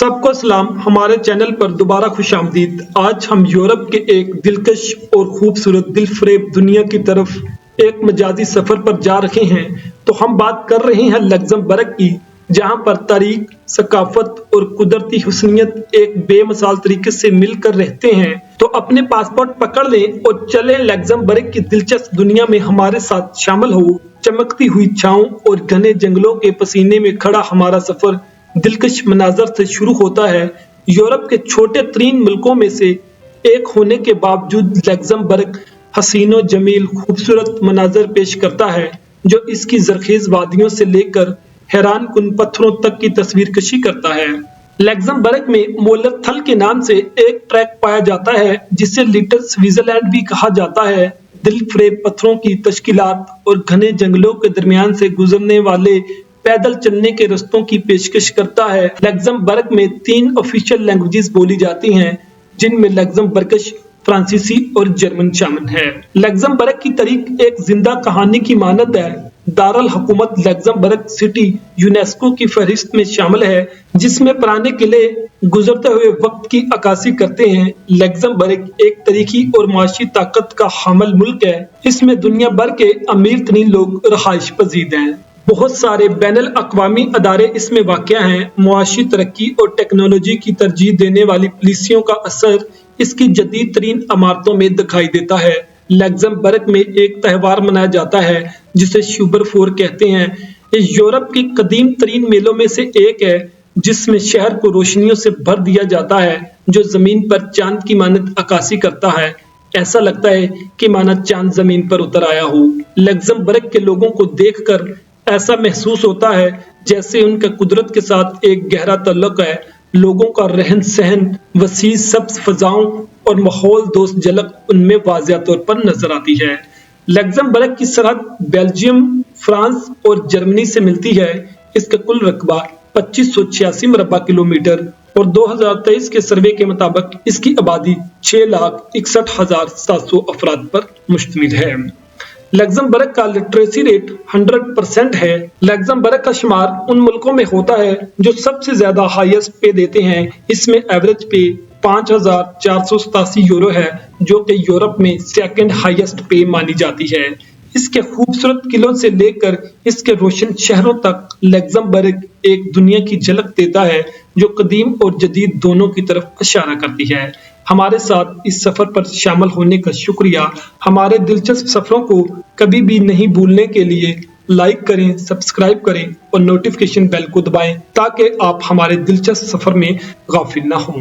سب کو سلام، ہمارے چینل پر دوبارہ خوش آمدید۔ آج ہم یورپ کے ایک دلکش اور خوبصورت دل فریب دنیا کی طرف ایک مجازی سفر پر جا رہے ہیں۔ تو ہم بات کر رہے ہیں لگزمبرگ کی، جہاں پر تاریخ، ثقافت اور قدرتی حسنیت ایک بے مثال طریقے سے مل کر رہتے ہیں۔ تو اپنے پاسپورٹ پکڑ لیں اور چلیں لگزمبرگ کی دلچسپ دنیا میں ہمارے ساتھ شامل ہو۔ چمکتی ہوئی چھاؤں اور گھنے جنگلوں کے پسینے میں کھڑا ہمارا سفر دلکش مناظر سے شروع ہوتا ہے۔ یورپ کے چھوٹے ترین ملکوں میں سے ایک ہونے کے باوجود لگزمبرگ حسین و جمیل خوبصورت مناظر پیش کرتا ہے، جو اس کی زرخیز وادیوں سے لے کر حیران کن پتھروں تک کی تصویر کشی کرتا ہے۔ لگزمبرگ میں مولر تھل کے نام سے ایک ٹریک پایا جاتا ہے، جسے لٹل سوئٹزرلینڈ بھی کہا جاتا ہے۔ دل فریب پتھروں کی تشکیلات اور گھنے جنگلوں کے درمیان سے گزرنے والے پیدل چلنے کے رستوں کی پیشکش کرتا ہے۔ لگزمبرگ میں 3 آفیشل لینگویجز بولی جاتی ہیں، جن میں لگزمبرگش، فرانسیسی اور جرمن شامل ہے۔ لگزمبرگ کی تاریخ ایک زندہ کہانی کی مانند ہے۔ دارالحکومت لگزمبرگ سٹی یونیسکو کی فہرست میں شامل ہے، جس میں پرانے قلعے گزرتے ہوئے وقت کی عکاسی کرتے ہیں۔ لگزمبرگ ایک تاریخی اور معاشی طاقت کا حامل ملک ہے۔ اس میں دنیا بھر کے امیر ترین لوگ رہائش پذیر ہیں۔ بہت سارے بین الاقوامی ادارے اس میں واقع ہیں۔ معاشی ترقی اور ٹیکنالوجی کی ترجیح دینے والی پالیسیوں کا اثر اس کی جدید ترین عمارتوں میں دکھائی دیتا ہے۔ لگزمبرگ میں ایک تہوار منایا جاتا ہے جسے شوبر فور کہتے ہیں۔ یہ یورپ کی قدیم ترین میلوں میں سے ایک ہے، جس میں شہر کو روشنیوں سے بھر دیا جاتا ہے، جو زمین پر چاند کی مانند عکاسی کرتا ہے۔ ایسا لگتا ہے کہ مانا چاند زمین پر اتر آیا ہو۔ لگزمبرگ کے لوگوں کو دیکھ کر ایسا محسوس ہوتا ہے جیسے ان کا قدرت کے ساتھ ایک گہرا تعلق ہے۔ لوگوں کا رہن سہن، وسیع سبز فضاؤں اور ماحول دوست جھلک ان میں واضح طور پر نظر آتی ہے۔ لگزمبرگ کی سرحد بیلجیم، فرانس اور جرمنی سے ملتی ہے۔ اس کا کل رقبہ 2586 مربع کلومیٹر اور 2023 کے سروے کے مطابق اس کی آبادی 6,61,700 افراد پر مشتمل ہے۔ لگزمبرگ کا لٹریسی ریٹ 100% ہے۔ لگزمبرگ کا شمار ان ملکوں میں ہوتا ہے جو سب سے زیادہ ہائیسٹ پے دیتے ہیں۔ اس میں ایوریج پے 5,487 یورو ہے، جو کہ یورپ میں سیکنڈ ہائیسٹ پے مانی جاتی ہے۔ اس کے خوبصورت قلعوں سے لے کر اس کے روشن شہروں تک، لگزمبرگ ایک دنیا کی جھلک دیتا ہے جو قدیم اور جدید دونوں کی طرف اشارہ کرتی ہے۔ ہمارے ساتھ اس سفر پر شامل ہونے کا شکریہ۔ ہمارے دلچسپ سفروں کو کبھی بھی نہیں بھولنے کے لیے لائک کریں، سبسکرائب کریں اور نوٹیفیکیشن بیل کو دبائیں، تاکہ آپ ہمارے دلچسپ سفر میں غافل نہ ہوں۔